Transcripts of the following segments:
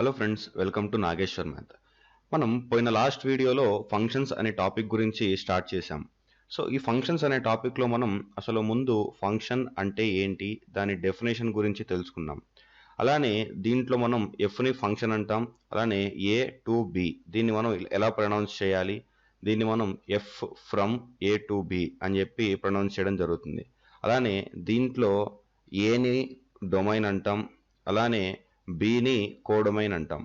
Hello friends, welcome to Nageshwar math. మనం పోయిన last వీడియోలో ఫంక్షన్స్ అనే టాపిక్ గురించి స్టార్ట్ చేసాం. సో ఈ ఫంక్షన్స్ అనే టాపిక్లో మనం అసలు ముందు ఫంక్షన్ అంటే ఏంటి, దాని డెఫినేషన్ గురించి తెలుసుకున్నాం. అలానే దీంట్లో మనం ఎఫ్ని ఫంక్షన్ అంటాం. అలానే ఏ టు బి దీన్ని మనం ఎలా ప్రొనౌన్స్ చేయాలి, దీన్ని మనం F from A to B అని చెప్పి ప్రొనౌన్స్ చేయడం జరుగుతుంది. అలానే దీంట్లో ఏని డొమైన్ అంటాం, అలానే బిని కోడొమైన్ అంటాం.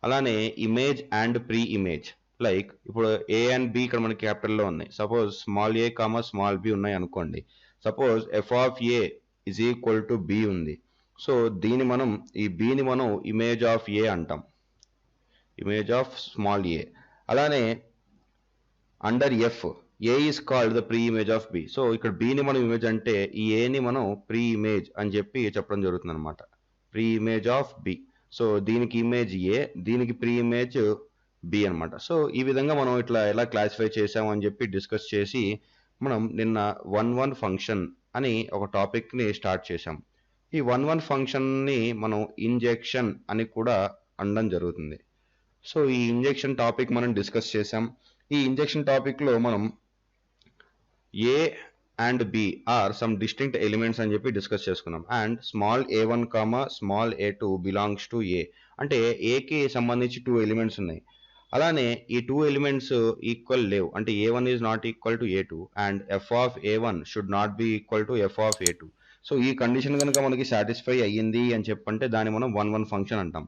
అలానే image and pre image, like ఇప్పుడు ఏ అండ్ బి ఇక్కడ మనకి క్యాపిటల్లో ఉన్నాయి. సపోజ్ స్మాల్ ఏ కామా స్మాల్ బి ఉన్నాయి అనుకోండి. Suppose F of A is equal to be ఉంది. సో దీన్ని మనం ఈ బిని మనం ఇమేజ్ ఆఫ్ ఏ అంటాం, ఇమేజ్ ఆఫ్ స్మాల్ ఏ. అలానే under F A is called the pre image of B. So ఇక్కడ బిని మనం ఇమేజ్ అంటే ఈ ఏని మనం ప్రీ ఇమేజ్ అని చెప్పి చెప్పడం జరుగుతుంది అనమాట, pre image of B. So దీనికి ఇమేజ్ ఏ, దీనికి ప్రీ ఇమేజ్ బి అనమాట. సో ఈ విధంగా మనం ఇట్లా ఎలా క్లాసిఫై చేసాము అని చెప్పి డిస్కస్ చేసి మనం నిన్న 1 ఫంక్షన్ అని ఒక టాపిక్ని స్టార్ట్ చేసాం. ఈ 1 ఫంక్షన్ని మనం ఇంజెక్షన్ అని కూడా అనడం జరుగుతుంది. సో ఈ ఇంజెక్షన్ టాపిక్ మనం డిస్కస్ చేసాం. ఈ ఇంజెక్షన్ టాపిక్లో మనం A and B are some distinct elements అని చెప్పి డిస్కస్ చేసుకున్నాం. And small a1 comma small a2 belongs to A, అంటే ఏకి సంబంధించి 2 ఎలిమెంట్స్ ఉన్నాయి. అలానే ఈ 2 ఎలిమెంట్స్ ఈక్వల్ లేవు, అంటే a1 is not equal to a2 and F of a1 should not be equal to F of a2. So ఈ condition కనుక మనకి సాటిస్ఫై అయ్యింది అని చెప్పంటే దాన్ని మనం 1 ఫంక్షన్ అంటాం.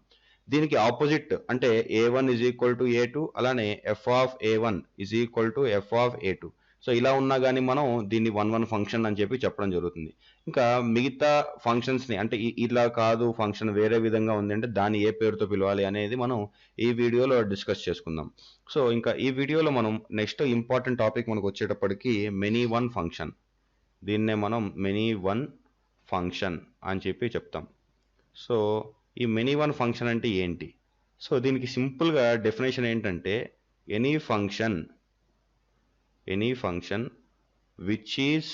దీనికి ఆపోజిట్ అంటే a1 is equal to a2, అలానే F of a1 is equal to F of a2. So ఇలా ఉన్నా కానీ మనం దీన్ని 1 ఫంక్షన్ అని చెప్పి చెప్పడం జరుగుతుంది. ఇంకా మిగతా ఫంక్షన్స్ని అంటే ఇలా కాదు, ఫంక్షన్ వేరే విధంగా ఉంది అంటే దాన్ని ఏ పేరుతో పిలవాలి అనేది మనం ఈ వీడియోలో డిస్కస్ చేసుకుందాం. సో ఇంకా ఈ వీడియోలో మనం నెక్స్ట్ ఇంపార్టెంట్ టాపిక్ మనకు వచ్చేటప్పటికి మెనీ వన్ ఫంక్షన్. దీన్నే మనం మెనీ వన్ ఫంక్షన్ అని చెప్పి చెప్తాం. సో ఈ మెనీ వన్ ఫంక్షన్ అంటే ఏంటి? సో దీనికి సింపుల్గా డెఫినేషన్ ఏంటంటే any function which is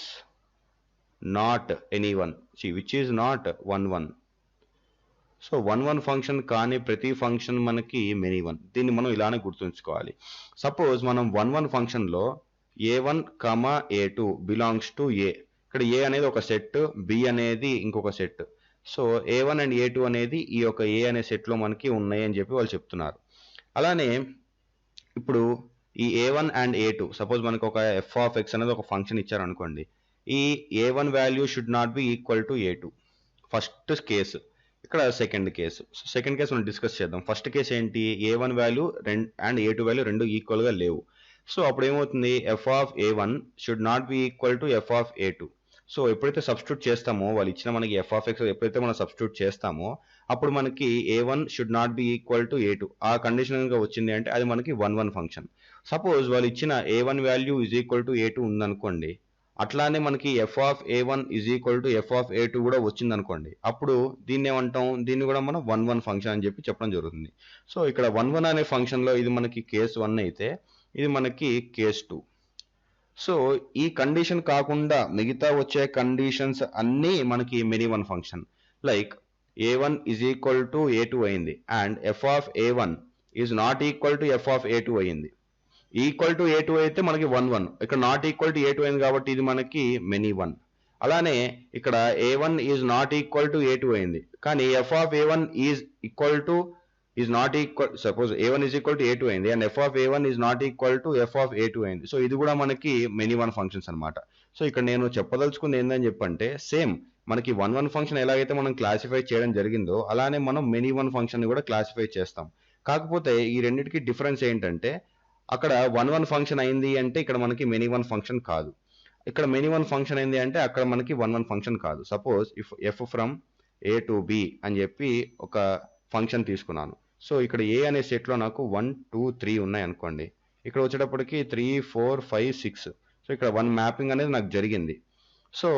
not anyone, which is not 1 so 1 function కానీ ప్రతి ఫంక్షన్ మనకి మెనీ వన్. దీన్ని మనం ఇలానే గుర్తుంచుకోవాలి. సపోజ్ మనం 1 ఫంక్షన్లో a1 comma a2 belongs to ఏ, ఇక్కడ ఏ అనేది ఒక సెట్, బి అనేది ఇంకొక set. So a1 and a2 అనేది ఈ యొక్క ఏ అనే సెట్లో మనకి ఉన్నాయి అని చెప్పి వాళ్ళు చెప్తున్నారు. అలానే ఇప్పుడు ఈ a1 అండ్ a2 సపోజ్ మనకు ఒక ఎఫ్ ఆఫ్ ఎక్స్ అనేది ఒక ఫంక్షన్ ఇచ్చారు అనుకోండి. ఈ a1 value should not be equal to a2 first case. ఇక్కడ సెకండ్ కేసు. సెకండ్ కేసు మనం డిస్కస్ చేద్దాం. ఫస్ట్ కేసు ఏంటి, a1 value and a2 value రెండు ఈక్వల్గా లేవు. సో అప్పుడు ఏమవుతుంది, F of a1 should not be equal to F of a2. So ఎప్పుడైతే సబ్స్టిట్యూట్ చేస్తామో, వాళ్ళు ఇచ్చిన మనకి ఎఫ్ ఆఫ్ ఎక్స్ ఎప్పుడైతే మనం సబ్స్టిట్యూట్ చేస్తామో అప్పుడు మనకి a1 should not be equal to a2 ఆ కండిషన్ కనుక వచ్చింది అంటే అది మనకి 1 ఫంక్షన్. సపోజ్ వాళ్ళు ఇచ్చిన a1 value is equal to a2 ఉందనుకోండి, అట్లానే మనకి F of a1 is equal to F of a2 కూడా వచ్చింది అనుకోండి, అప్పుడు దీన్ని ఏమంటాం, దీన్ని కూడా మనం 1 ఫంక్షన్ అని చెప్పి చెప్పడం జరుగుతుంది. సో ఇక్కడ 1 అనే ఫంక్షన్లో ఇది మనకి కేస్ 1 అయితే ఇది మనకి కేస్ 2. సో ఈ కండిషన్ కాకుండా మిగతా వచ్చే కండిషన్స్ అన్నీ మనకి many one function. Like a1 is equal to a2 అయింది and F of a1 is not equal to F of a2 అయింది. ఈక్వల్ టు a2 అయితే మనకి 1 ఇక్కడ నాట్ ఈక్వల్ టు a2 అయింది కాబట్టి ఇది మనకి మెనీ వన్. అలానే ఇక్కడ a1 is not equal to a2 అయింది కానీ F of a1 is not equal, suppose a1 is equal to a2 అయింది and F of a1 is not equal to F of a2 అయింది. So ఇది కూడా మనకి many one functions అనమాట. So ఇక్కడ నేను చెప్పదలుచుకుంది ఏంటని చెప్పంటే, సేమ్ మనకి 1 ఫంక్షన్ ఎలాగైతే మనం క్లాసిఫై చేయడం జరిగిందో అలానే మనం మెనీ వన్ ఫంక్షన్ కూడా క్లాసిఫై చేస్తాం. కాకపోతే ఈ రెండింటికి డిఫరెన్స్ ఏంటంటే, అక్కడ 1 ఫంక్షన్ అయింది అంటే ఇక్కడ మనకి మెనీ వన్ ఫంక్షన్ కాదు, ఇక్కడ మెనీ వన్ ఫంక్షన్ అయింది అంటే అక్కడ మనకి 1 ఫంక్షన్ కాదు. Suppose if F from A to B అని చెప్పి ఒక ఫంక్షన్ తీసుకున్నాను. సో ఇక్కడ ఏ అనే సెట్లో నాకు 1 2 3 ఉన్నాయి అనుకోండి, ఇక్కడ వచ్చేటప్పటికి 3 4 5 6. సో ఇక్కడ 1 మ్యాపింగ్ అనేది నాకు జరిగింది. సో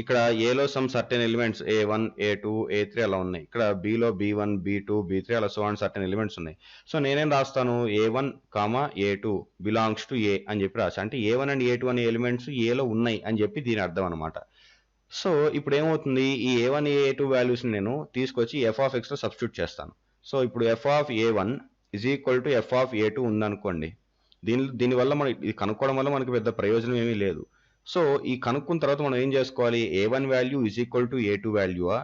ఇక్కడ ఏలో some certain elements a1 a2 a3 అలా ఉన్నాయి, ఇక్కడ బిలో b1 b2 b3 అలా సో అండ్ సర్టెన్ ఎలిమెంట్స్ ఉన్నాయి. సో నేనేం రాస్తాను, a1 comma a2 belongs to ఏ అని చెప్పి రాస్తాను, అంటే a1 అండ్ a2 అనే ఎలిమెంట్స్ ఏలో ఉన్నాయి అని చెప్పి దీని అర్థం అనమాట. సో ఇప్పుడు ఏమవుతుంది, ఈ a1 a2 వాల్యూస్ని నేను తీసుకొచ్చి f ఆఫ్ ఎక్స్లో సబ్స్టిట్యూట్ చేస్తాను. సో ఇప్పుడు f of a1 is equal to f of a2 ఉందనుకోండి. దీనివల్ల మనం ఇది కనుక్కోవడం వల్ల మనకి పెద్ద ప్రయోజనం ఏమీ లేదు. సో ఈ కనుక్కున్న తర్వాత మనం ఏం చేసుకోవాలి, a1 value is equal to a2 వాల్యూవా,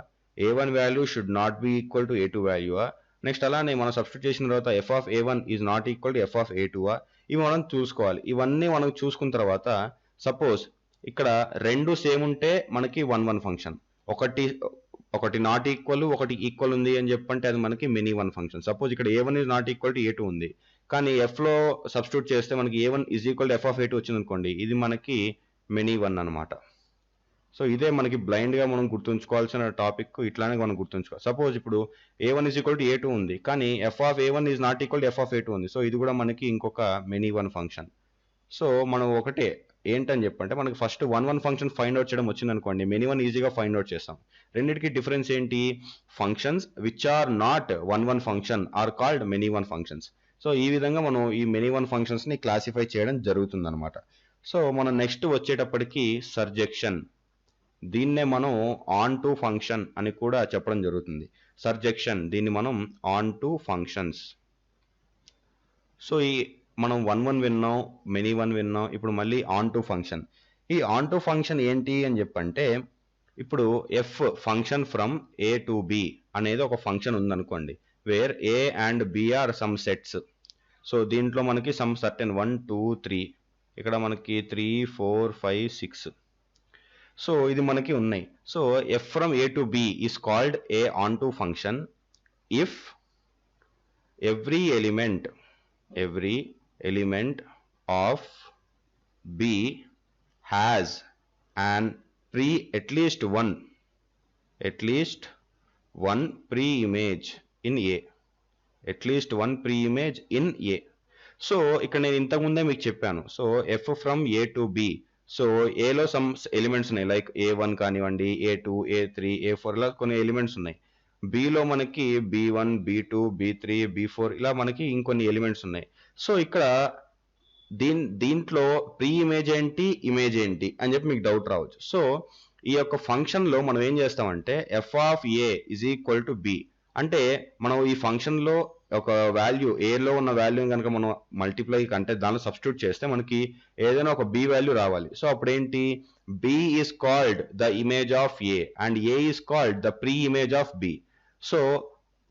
a1 value should not be equal to a2 వాల్యూవా, నెక్స్ట్ అలానే మనం సబ్స్టిట్యూట్ చేసిన తర్వాత f of a1 is not equal to f of a2వా, ఇవి మనం చూసుకోవాలి. ఇవన్నీ మనం చూసుకున్న తర్వాత సపోజ్ ఇక్కడ రెండు సేమ్ ఉంటే మనకి 1 1 ఫంక్షన్, ఒకటి నాట్ ఈక్వల్ ఒకటి ఈక్వల్ ఉంది అని చెప్పంటే అది మనకి మెనీ వన్ ఫంక్షన్. సపోజ్ ఇక్కడ a1 is not equal to a2 ఉంది, కానీ ఎఫ్లో సబ్స్టిట్యూట్ చేస్తే మనకి a1 is equal to f of a2 వచ్చింది అనుకోండి, ఇది మనకి మెనీ వన్ అనమాట. సో ఇదే మనకి బ్లైండ్గా మనం గుర్తుంచుకోవాల్సిన టాపిక్, ఇట్లానే మనం గుర్తుంచుకోవాలి. సపోజ్ ఇప్పుడు a1 is equal to a2 ఉంది, కానీ f of a1 is not equal to f of a2 ఉంది. సో ఇది కూడా మనకి ఇంకొక మెనీ వన్ ఫంక్షన్. సో మనం ఒకటే ఏంటని చెప్పంటే మనకి ఫస్ట్ 1 1 ఫంక్షన్ ఫైండ్ అవుట్ చేయడం వచ్చింది అనుకోండి, మెనీ వన్ ఈజీగా ఫైండ్ అవుట్ చేస్తాం. రెండింటికి డిఫరెన్స్ ఏంటి, functions which are not 1 1 function are called many one functions. So ఈ విధంగా మనం ఈ మెనీ వన్ ఫంక్షన్స్ని క్లాసిఫై చేయడం జరుగుతుంది అనమాట. సో మనం నెక్స్ట్ వచ్చేటప్పటికి సర్జెక్షన్, దీన్నే మనం ఆన్ టు ఫంక్షన్ అని కూడా చెప్పడం జరుగుతుంది. సర్జెక్షన్, దీన్ని మనం ఆన్ టు ఫంక్షన్స్. సో ఈ మనం 1 1 విన్నాం, మెనీ వన్ విన్నాం, ఇప్పుడు మళ్ళీ ఆన్ టు ఫంక్షన్. ఈ ఆన్ టు ఫంక్షన్ ఏంటి అని చెప్పంటే, ఇప్పుడు F function from A to B అనేది ఒక ఫంక్షన్ ఉందనుకోండి, where A and B are some sets. So దీంట్లో మనకి సమ్ సర్టెన్ 1 2 3, ఇక్కడ మనకి 3 4 5 6. సో ఇది మనకి ఉన్నాయి. So F from A to B is called A on to function if every element of B has an at least one pre-image in A. At least one pre-image in A. So ఇక్కడ నేను ఇంతకు ముందే మీకు చెప్పాను. So F from A to B, so ఏలో some elements ఉన్నాయి, like A1 కానివ్వండి, A2 A3 A4 ఇలా కొన్ని ఎలిమెంట్స్ ఉన్నాయి. బిలో మనకి B1 B2 B3 B4 ఇలా మనకి ఇంకొన్ని ఎలిమెంట్స్ ఉన్నాయి. సో ఇక్కడ దీంట్లో ప్రీ ఇమేజ్ ఏంటి, ఇమేజ్ ఏంటి అని చెప్పి మీకు డౌట్ రావచ్చు. సో ఈ యొక్క ఫంక్షన్లో మనం ఏం చేస్తామంటే F of A is equal to be అంటే మనం ఈ ఫంక్షన్లో ఒక వాల్యూ, ఏలో ఉన్న వాల్యూ కనుక మనం మల్టిప్లై అంటే దానిలో సబ్స్టిట్యూట్ చేస్తే మనకి ఏదైనా ఒక బి వాల్యూ రావాలి. సో అప్పుడు ఏంటి, B is called the image of A and A is called the pre image of B. So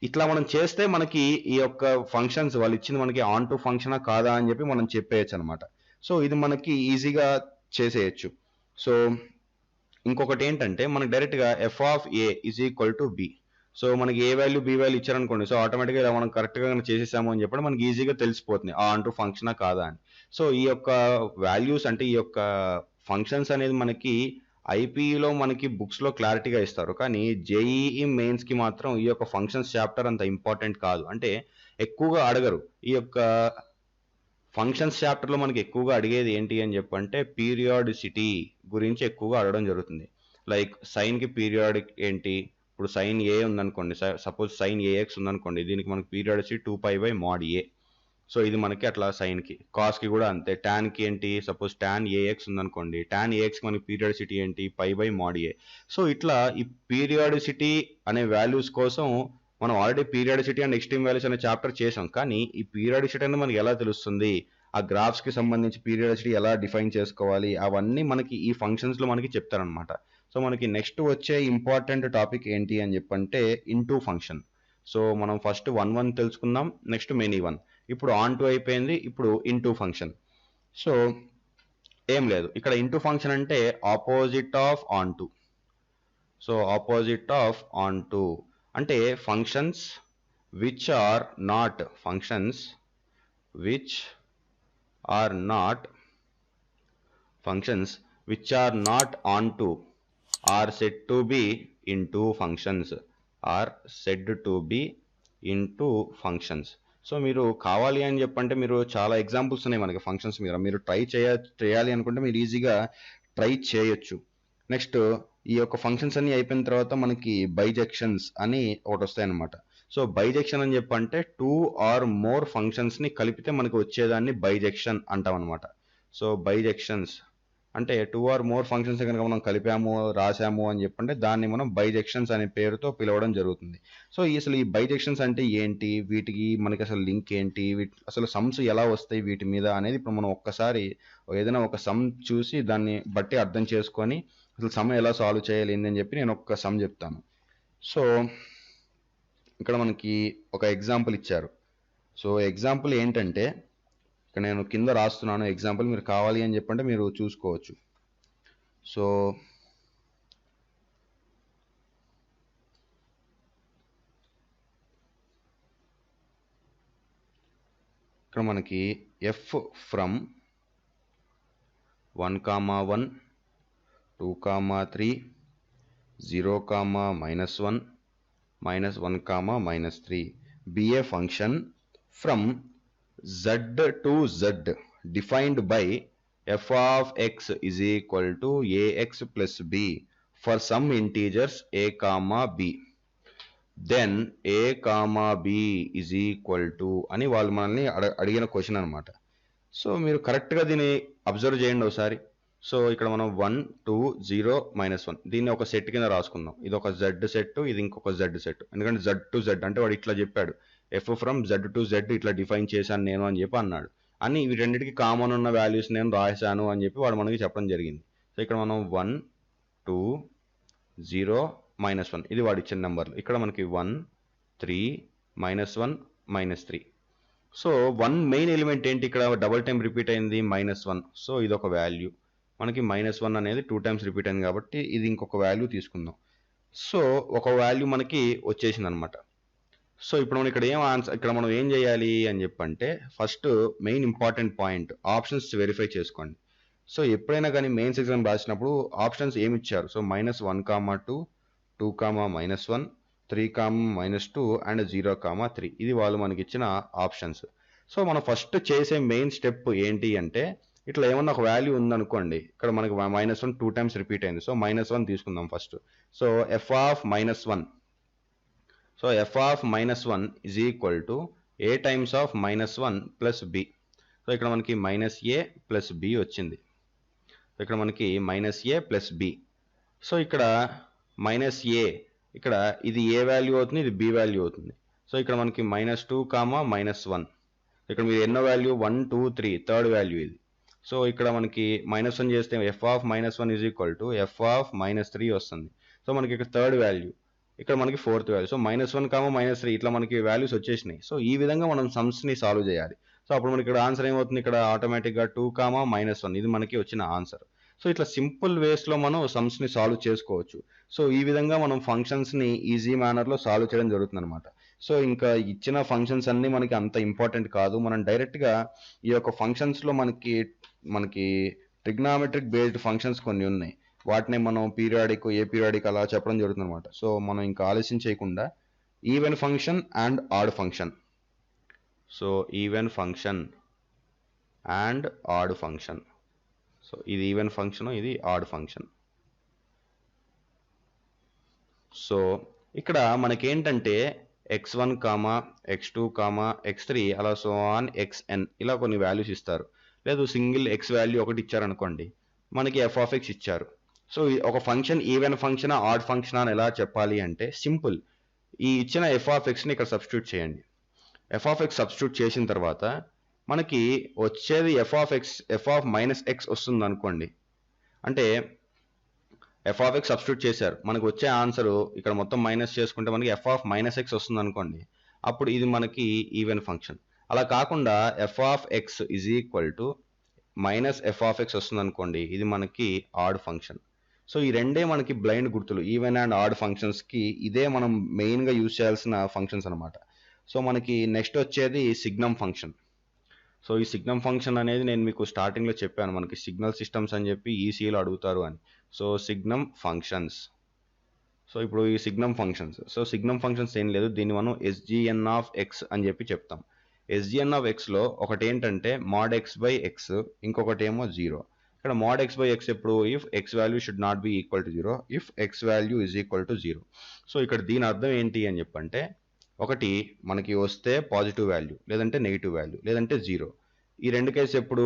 ఇట్లా మనం చేస్తే మనకి ఈ యొక్క ఫంక్షన్స్ వాళ్ళు ఇచ్చింది మనకి ఆన్ టు ఫంక్షనా కాదా అని చెప్పి మనం చెప్పేయచ్చు అనమాట. సో ఇది మనకి ఈజీగా చేసేయచ్చు. సో ఇంకొకటి ఏంటంటే మనకి డైరెక్ట్గా F of A is equal to be. So మనకి ఏ వాల్యూ బి వాల్యూ ఇచ్చారనుకోండి, సో ఆటోమేటిక్గా ఇలా మనం కరెక్ట్గా చేసేసాము అని చెప్పడం మనకి ఈజీగా తెలిసిపోతుంది ఆన్ టు ఫంక్షనా కాదా అని. సో ఈ యొక్క వాల్యూస్ అంటే ఈ యొక్క ఫంక్షన్స్ అనేది మనకి ఐపీలో మనకి బుక్స్లో క్లారిటీగా ఇస్తారు, కానీ జేఈఈ మెయిన్స్కి మాత్రం ఈ యొక్క ఫంక్షన్స్ చాప్టర్ అంత ఇంపార్టెంట్ కాదు, అంటే ఎక్కువగా అడగరు. ఈ యొక్క ఫంక్షన్స్ చాప్టర్లో మనకి ఎక్కువగా అడిగేది ఏంటి అని చెప్పంటే పీరియాడిసిటీ గురించి ఎక్కువగా అడగడం జరుగుతుంది. లైక్ సైన్కి పీరియాడిక్ ఏంటి, ఇప్పుడు సైన్ ఏ ఉందనుకోండి, సపోజ్ సైన్ ఏఎక్స్ ఉందనుకోండి, దీనికి మనకి పీరియాడిసిటీ 2π/mod A. సో ఇది మనకి అట్లా సైన్కి. కాస్కి కూడా అంతే. టాన్కి ఏంటి, సపోజ్ టాన్ ఏఎక్స్ ఉందనుకోండి, టాన్ ఏఎక్స్కి మనకి పీరియాడిసిటీ ఏంటి, π/mod A. సో ఇట్లా ఈ పీరియాడిసిటీ అనే వాల్యూస్ కోసం మనం already periodicity and extreme values అనే చాప్టర్ చేసాం, కానీ ఈ పీరియాడిసిటీ అనేది మనకి ఎలా తెలుస్తుంది, ఆ గ్రాఫ్స్కి సంబంధించి పీరియాడిసిటీ ఎలా డిఫైన్ చేసుకోవాలి, అవన్నీ మనకి ఈ ఫంక్షన్స్లో మనకి చెప్తారనమాట. సో మనకి నెక్స్ట్ వచ్చే ఇంపార్టెంట్ టాపిక్ ఏంటి అని చెప్పంటే ఇంటూ ఫంక్షన్. సో మనం ఫస్ట్ 1 1 తెలుసుకుందాం, నెక్స్ట్ మెనీ వన్. ఇప్పుడు ఆన్ టు అయిపోయింది, ఇప్పుడు ఇంటూ ఫంక్షన్. సో ఏం లేదు, ఇక్కడ ఇంటూ ఫంక్షన్ అంటే opposite of onto. So opposite of onto అంటే functions which are not onto are said to be into functions. So మీరు కావాలి అని చెప్పంటే మీరు చాలా ఎగ్జాంపుల్స్ ఉన్నాయి మనకి ఫంక్షన్స్ మీద, మీరు ట్రై చేయాలి అనుకుంటే మీరు ఈజీగా ట్రై చేయొచ్చు. నెక్స్ట్ ఈ యొక్క ఫంక్షన్స్ అన్ని అయిపోయిన తర్వాత మనకి బైజెక్షన్స్ అని ఒకటి వస్తాయన్నమాట. సో బైజెక్షన్ అని చెప్పంటే 2 or more ఫంక్షన్స్ని కలిపితే మనకి వచ్చేదాన్ని బైజెక్షన్ అంటాం అనమాట. సో బైజెక్షన్స్ అంటే 2 ఆర్ మోర్ ఫంక్షన్స్ కనుక మనం కలిపాము రాసాము అని చెప్పంటే దాన్ని మనం బైజెక్షన్స్ అనే పేరుతో పిలవడం జరుగుతుంది. సో అసలు ఈ బైజెక్షన్స్ అంటే ఏంటి, వీటికి మనకి అసలు లింక్ ఏంటి, అసలు సమ్స్ ఎలా వస్తాయి వీటి మీద అనేది ఇప్పుడు మనం ఒక్కసారి ఏదైనా ఒక సమ్ చూసి దాన్ని బట్టి అర్థం చేసుకొని అసలు సమ్ ఎలా సాల్వ్ చేయాలి అని చెప్పి నేను ఒక సమ్ చెప్తాను. సో ఇక్కడ మనకి ఒక ఎగ్జాంపుల్ ఇచ్చారు. సో ఎగ్జాంపుల్ ఏంటంటే ఇక్కడ నేను కింద రాస్తున్నాను ఎగ్జాంపుల్, మీరు కావాలి అని చెప్పంటే మీరు చూసుకోవచ్చు. సో ఇక్కడ మనకి f from 1, 1, 2, 3, 0, -1, -1, -3 be a function from z to z defined by f of x is equal to ax plus b for some integers a, b. Then a, b is equal to అని వాళ్ళు మనల్ని అడిగిన question అనమాట. So మీరు కరెక్ట్గా దీన్ని observe చేయండి ఒకసారి. సో ఇక్కడ మనం 1, 2, 0, -1 దీన్ని ఒక సెట్ కింద రాసుకుందాం. ఇది ఒక జెడ్ సెట్, ఇది ఇంకొక జెడ్ సెట్. ఎందుకంటే జెడ్ టు జెడ్ అంటే వాడు ఇట్లా చెప్పాడు, F from Z to Z ఇట్లా డిఫైన్ చేశాను నేను అని చెప్పి అన్నాడు. అని ఇవి రెండింటికి కామన్ ఉన్న వాల్యూస్ నేను రాశాను అని చెప్పి వాడు మనకి చెప్పడం జరిగింది. సో ఇక్కడ మనం 1, 2, 0, -1 ఇది వాడు ఇచ్చిన నెంబర్లు. ఇక్కడ మనకి 1, 3, -1, -3. సో 1 మెయిన్ ఎలిమెంట్ ఏంటి, ఇక్కడ డబుల్ టైం రిపీట్ అయింది -1. సో ఇది ఒక వాల్యూ మనకి -1 అనేది 2 టైమ్స్ రిపీట్ అయింది కాబట్టి ఇది ఇంకొక వాల్యూ తీసుకుందాం. సో ఒక వాల్యూ మనకి వచ్చేసింది అనమాట. సో ఇప్పుడు మనం ఇక్కడ మనం ఏం చేయాలి అని చెప్పంటే first main important point options verify చేసుకోండి. సో ఎప్పుడైనా కానీ మెయిన్స్ ఎగ్జామ్ రాసినప్పుడు ఆప్షన్స్ ఏమి ఇచ్చారు, సో -1, 2, 2, -1, 3, -2 అండ్ 0, 3 ఇది వాళ్ళు మనకి ఇచ్చిన ఆప్షన్స్. సో మనం ఫస్ట్ చేసే మెయిన్ స్టెప్ ఏంటి అంటే ఇట్లా ఏమన్నా ఒక వాల్యూ ఉందనుకోండి, ఇక్కడ మనకి -1 2 టైమ్స్ రిపీట్ అయింది. సో -1 తీసుకుందాం first. So F of -1, so F of -1 is equal to A times of -1 plus B. So ఇక్కడ మనకి -a ప్లస్ బి వచ్చింది. ఇక్కడ మనకి -a ప్లస్ బి. సో ఇక్కడ -a ఇక్కడ ఇది ఏ వాల్యూ అవుతుంది, ఇది బి వాల్యూ అవుతుంది. సో ఇక్కడ మనకి -2, -1 ఇక్కడ మీరు ఎన్నో వాల్యూ 1, 2, 3 థర్డ్ వాల్యూ ఇది. సో ఇక్కడ మనకి -1 చేస్తే F of -1 is equal to F of -3 వస్తుంది. సో మనకి ఇక్కడ థర్డ్ వాల్యూ, ఇక్కడ మనకి ఫోర్త్ వాల్యూ. సో -1, -3 ఇట్లా మనకి వాల్యూస్ వచ్చేసినాయి. సో ఈ విధంగా మనం సమ్స్ని సాల్వ్ చేయాలి. సో అప్పుడు మనకి ఇక్కడ ఆన్సర్ ఏమవుతుంది, ఇక్కడ ఆటోమేటిక్గా 2, -1 ఇది మనకి వచ్చిన ఆన్సర్. సో ఇట్లా సింపుల్ వేస్లో మనం సమ్స్ని సాల్వ్ చేసుకోవచ్చు. సో ఈ విధంగా మనం ఫంక్షన్స్ని ఈజీ మేనర్లో సాల్వ్ చేయడం జరుగుతుంది అనమాట. సో ఇంకా ఇచ్చిన ఫంక్షన్స్ అన్నీ మనకి అంత ఇంపార్టెంట్ కాదు, మనం డైరెక్ట్గా ఈ యొక్క ఫంక్షన్స్లో మనకి ట్రిగ్నామెట్రిక్ బేస్డ్ ఫంక్షన్స్ కొన్ని ఉన్నాయి, వాటిని మనం పీరియాడిక్, ఏ పీరియాడిక్ అలా చెప్పడం జరుగుతుంది అనమాట. సో మనం ఇంకా ఆలస్యం చేయకుండా even function and odd function, so even function and odd function, so ఇది ఈవెన్ ఫంక్షన్, ఇది ఆడ్ ఫంక్షన్. సో ఇక్కడ మనకేంటంటే x1, x2, x3 అలా సో ఆన్ xn ఇలా కొన్ని వాల్యూస్ ఇస్తారు. లేదు సింగిల్ x వాల్యూ ఒకటి ఇచ్చారనుకోండి, మనకి f ఆఫ్ x ఇచ్చారు. సో ఒక function even function add function అని ఎలా చెప్పాలి అంటే సింపుల్, ఈ ఇచ్చిన f ఆఫ్ xని ఇక్కడ సబ్స్టిట్యూట్ చేయండి. f ఆఫ్ x సబ్స్టిట్యూట్ చేసిన తర్వాత మనకి వచ్చేది f ఆఫ్ -x వస్తుంది అనుకోండి. అంటే f ఆఫ్ x సబ్స్టిట్యూట్ చేశారు, మనకు వచ్చే ఆన్సర్ ఇక్కడ మొత్తం మైనస్ చేసుకుంటే మనకి f ఆఫ్ -x వస్తుంది అనుకోండి. అప్పుడు ఇది మనకి ఈవెన్ ఫంక్షన్. అలా కాకుండా f of x is equal to -f of x వస్తుంది అనుకోండి, ఇది మనకి ఆడ్ ఫంక్షన్. సో ఈ రెండే మనకి బ్లైండ్ గుర్తులు, ఈవెన్ అండ్ ఆడ్ ఫంక్షన్స్కి ఇదే మనం మెయిన్గా యూజ్ చేయాల్సిన ఫంక్షన్స్ అనమాట. సో మనకి నెక్స్ట్ వచ్చేది సిగ్నమ్ ఫంక్షన్. సో ఈ సిగ్నమ్ ఫంక్షన్ అనేది నేను మీకు స్టార్టింగ్లో చెప్పాను, మనకి సిగ్నల్ సిస్టమ్స్ అని చెప్పి ఈసీలో అడుగుతారు అని. సో సిగ్నమ్ ఫంక్షన్స్, సో ఇప్పుడు ఈ signum functions, so signum functions ఏం లేదు, దీన్ని మనం SGN ఆఫ్ x అని చెప్పి చెప్తాం. SGN ఆఫ్ xలో ఒకటి ఏంటంటే mod x by x, ఇంకొకటి ఏమో 0. ఇక్కడ mod x by x ఎప్పుడు, if x value should not be equal to 0, if x value is equal to 0. So ఇక్కడ దీని అర్థం ఏంటి అని చెప్పంటే, ఒకటి మనకి వస్తే పాజిటివ్ వాల్యూ, లేదంటే నెగిటివ్ వాల్యూ, లేదంటే 0. ఈ రెండు కేసు ఎప్పుడు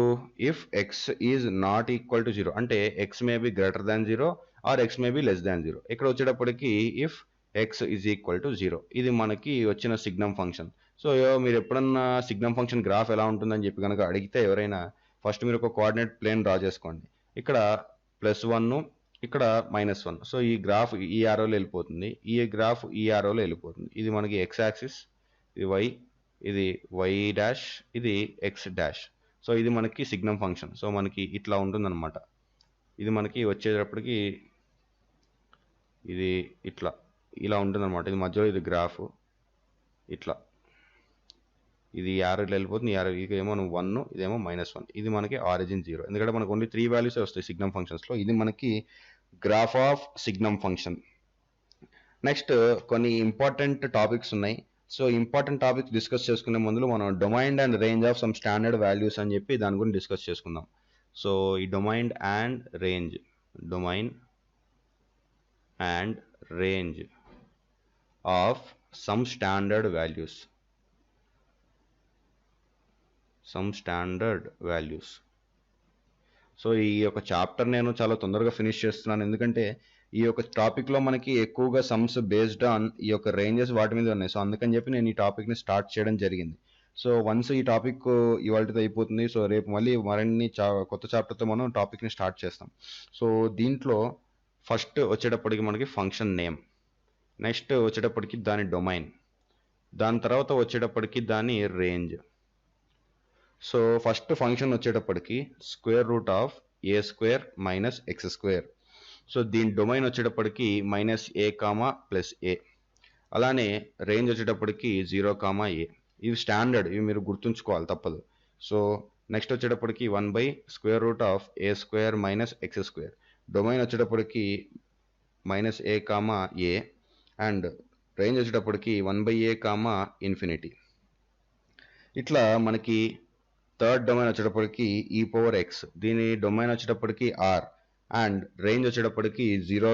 if x is not equal to zero అంటే x may be greater than zero or x may be less than zero. ఇక్కడ వచ్చేటప్పటికి if x is equal to zero ఇది మనకి వచ్చిన సిగ్నమ్ ఫంక్షన్. సో మీరు ఎప్పుడన్నా సిగ్నమ్ ఫంక్షన్ గ్రాఫ్ ఎలా ఉంటుందని చెప్పి కనుక అడిగితే ఎవరైనా ఫస్ట్ మీరు ఒక కోఆర్డినేట్ ప్లేన్ డ్రా చేసుకోండి. ఇక్కడ +1 ఇక్కడ -1. సో ఈ గ్రాఫ్ ఈ ఆరోలో వెళ్ళిపోతుంది, ఈ గ్రాఫ్ ఈ ఆరోలో వెళ్ళిపోతుంది. ఇది మనకి ఎక్స్ యాక్సిస్, ఇది వై, ఇది వై డాష్, ఇది ఎక్స్ డాష్. సో ఇది మనకి సిగ్నమ్ ఫంక్షన్. సో మనకి ఇట్లా ఉంటుందన్నమాట. ఇది మనకి వచ్చేటప్పటికి ఇది ఇలా ఉంటుందన్నమాట. ఇది మధ్యలో ఇది గ్రాఫ్ ఇట్లా, ఇది యారోలో వెళ్ళిపోతుంది, ఇదేమో 1, ఇదేమో -1. ఇది మనకి ఆరిజిన్ 0 ఎందుకంటే మనకు ఓన్లీ 3 వాల్యూస్ వస్తాయి సిగ్నమ్ ఫంక్షన్స్లో. ఇది మనకి graph of signum function. Next కొన్ని ఇంపార్టెంట్ టాపిక్స్ ఉన్నాయి. సో ఇంపార్టెంట్ టాపిక్స్ డిస్కస్ చేసుకునే ముందు మనం domain and range of some standard values అని చెప్పి దాని గురించి డిస్కస్ చేసుకుందాం. సో ఈ domain and range of some standard values. So ఈ యొక్క చాప్టర్ నేను చాలా తొందరగా ఫినిష్ చేస్తున్నాను ఎందుకంటే ఈ యొక్క టాపిక్లో మనకి ఎక్కువగా సమ్స్ బేస్డ్ ఆన్ ఈ యొక్క రేంజెస్ వాటి మీద ఉన్నాయి. సో అందుకని చెప్పి నేను ఈ టాపిక్ని స్టార్ట్ చేయడం జరిగింది. సో వన్స్ ఈ టాపిక్ ఇవాళతో అయిపోతుంది. సో రేపు మళ్ళీ మరిన్ని కొత్త చాప్టర్తో మనం టాపిక్ని స్టార్ట్ చేస్తాం. సో దీంట్లో ఫస్ట్ వచ్చేటప్పటికి మనకి ఫంక్షన్ నేమ్, నెక్స్ట్ వచ్చేటప్పటికి దాని డొమైన్, దాని తర్వాత వచ్చేటప్పటికి దాని రేంజ్. సో ఫస్ట్ ఫంక్షన్ వచ్చేటప్పటికి √(a² - x²). సో దీని డొమైన్ వచ్చేటప్పటికి -a, +a. అలానే రేంజ్ వచ్చేటప్పటికి 0, a. ఇవి స్టాండర్డ్, ఇవి మీరు గుర్తుంచుకోవాలి తప్పదు. సో నెక్స్ట్ వచ్చేటప్పటికి 1/√(a² - x²). డొమైన్ వచ్చేటప్పటికి -a, a అండ్ రేంజ్ వచ్చేటప్పటికి 1/a, ఇట్లా మనకి థర్డ్ డొమైన్ వచ్చేటప్పటికి e⁻x. దీని డొమైన్ వచ్చేటప్పటికి r అండ్ రేంజ్ వచ్చేటప్పటికి 0,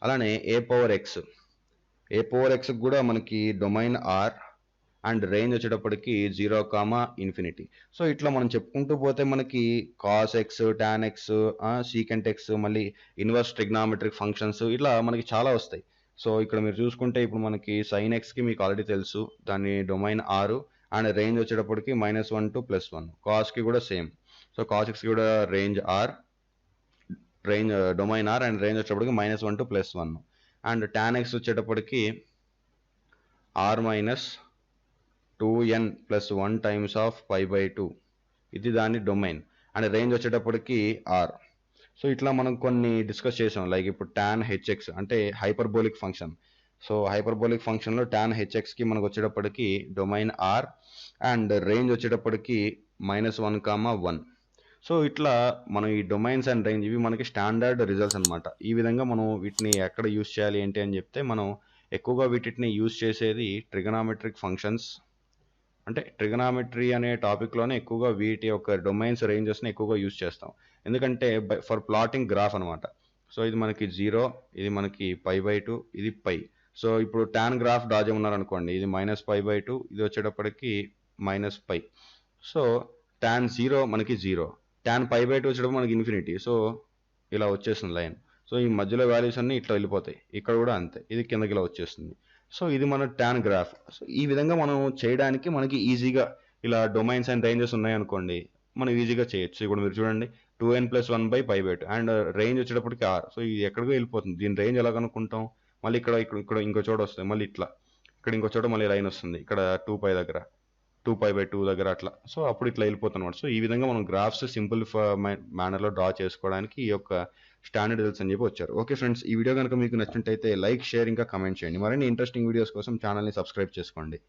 అలానే a⁻x కూడా మనకి డొమైన్ r అండ్ రేంజ్ వచ్చేటప్పటికి 0, సో ఇట్లా మనం చెప్పుకుంటూ పోతే మనకి cos x, tan x, secant x, మళ్ళీ ఇన్వర్స్ ట్రిగ్నామెట్రిక్ ఫంక్షన్స్ ఇట్లా మనకి చాలా వస్తాయి. సో ఇక్కడ మీరు చూసుకుంటే ఇప్పుడు మనకి sin xకి మీకు ఆల్రెడీ తెలుసు, దాని డొమైన్ r అండ్ రేంజ్ వచ్చేటప్పటికి -1 to +1. కాస్కి కూడా సేమ్. సో cos x కూడా range r, domain r and range వచ్చేటప్పటికి -1 to +1. అండ్ tan x వచ్చేటప్పటికి r - 2n + 1 టైమ్స్ ఆఫ్ π/2. ఇది దాని డొమైన్ అండ్ రేంజ్ వచ్చేటప్పటికి r. సో ఇట్లా మనం కొన్ని డిస్కస్ చేసాం. లైక్ ఇప్పుడు tan hx అంటే హైపర్బోలిక్ ఫంక్షన్. సో హైపర్బోలిక్ ఫంక్షన్లో tan hxకి మనకు వచ్చేటప్పటికి డొమైన్ r అండ్ రేంజ్ వచ్చేటప్పటికి -1, 1. సో ఇట్లా మనం ఈ డొమైన్స్ అండ్ రేంజ్ ఇవి మనకి స్టాండర్డ్ రిజల్ట్స్ అనమాట. ఈ విధంగా మనం వీటిని ఎక్కడ యూజ్ చేయాలి ఏంటి అని చెప్తే మనం ఎక్కువగా వీటిని యూజ్ చేసేది ట్రిగనామెట్రిక్ ఫంక్షన్స్. అంటే ట్రిగనామెట్రీ అనే టాపిక్లోనే ఎక్కువగా వీటి యొక్క డొమైన్స్ రేంజెస్ని ఎక్కువగా యూజ్ చేస్తాం. ఎందుకంటే ఫర్ ప్లాటింగ్ గ్రాఫ్ అనమాట. సో ఇది మనకి 0, ఇది మనకి π/2, ఇది π. సో ఇప్పుడు tan గ్రాఫ్ డ్రా చేయమన్నారనుకోండి, ఇది -π/2, ఇది వచ్చేటప్పటికి -π. సో tan 0 మనకి 0, tan π/2 వచ్చేటప్పుడు మనకి ∞. సో ఇలా వచ్చేస్తుంది లైన్. సో ఈ మధ్యలో వాల్యూస్ అన్నీ ఇట్లా వెళ్ళిపోతాయి. ఇక్కడ కూడా అంతే, ఇది కిందకి ఇలా వచ్చేస్తుంది. సో ఇది మన tan గ్రాఫ్. సో ఈ విధంగా మనం చేయడానికి మనకి ఈజీగా ఇలా డొమైన్స్ అండ్ రేంజెస్ ఉన్నాయనుకోండి, మనం ఈజీగా చేయొచ్చు. ఇప్పుడు మీరు చూడండి 2n + 1/π/2 అండ్ రేంజ్ వచ్చేటప్పటికి r. సో ఇది ఎక్కడికో వెళ్ళిపోతుంది. దీని రేంజ్ ఎలా కనుక్కుంటాం? మళ్ళీ ఇక్కడ ఇంకో చోట వస్తుంది, మళ్ళీ ఇట్లా ఇక్కడ ఇంకో చోట మళ్ళీ లైన్ వస్తుంది, ఇక్కడ 2π దగ్గర, 2π/2 దగ్గర అట్లా. సో అప్పుడు ఇట్లా వెళ్ళిపోతున్నమాట. సో ఈ విధంగా మనం గ్రాఫ్స్ సింపుల్ మేనర్లో డ్రా చేసుకోవడానికి ఈ యొక్క స్టాండర్డ్ రిజల్ట్స్ అని చెప్పి వచ్చారు. ఓకే ఫ్రెండ్స్, ఈ వీడియో కనుక మీకు నచ్చినట్టయితే లైక్, షేర్, ఇంకా కమెంట్ చేయండి. మరిన్ని ఇంట్రెస్టింగ్ వీడియోస్ కోసం ఛానల్ని సబ్స్క్రైబ్ చేసుకోండి.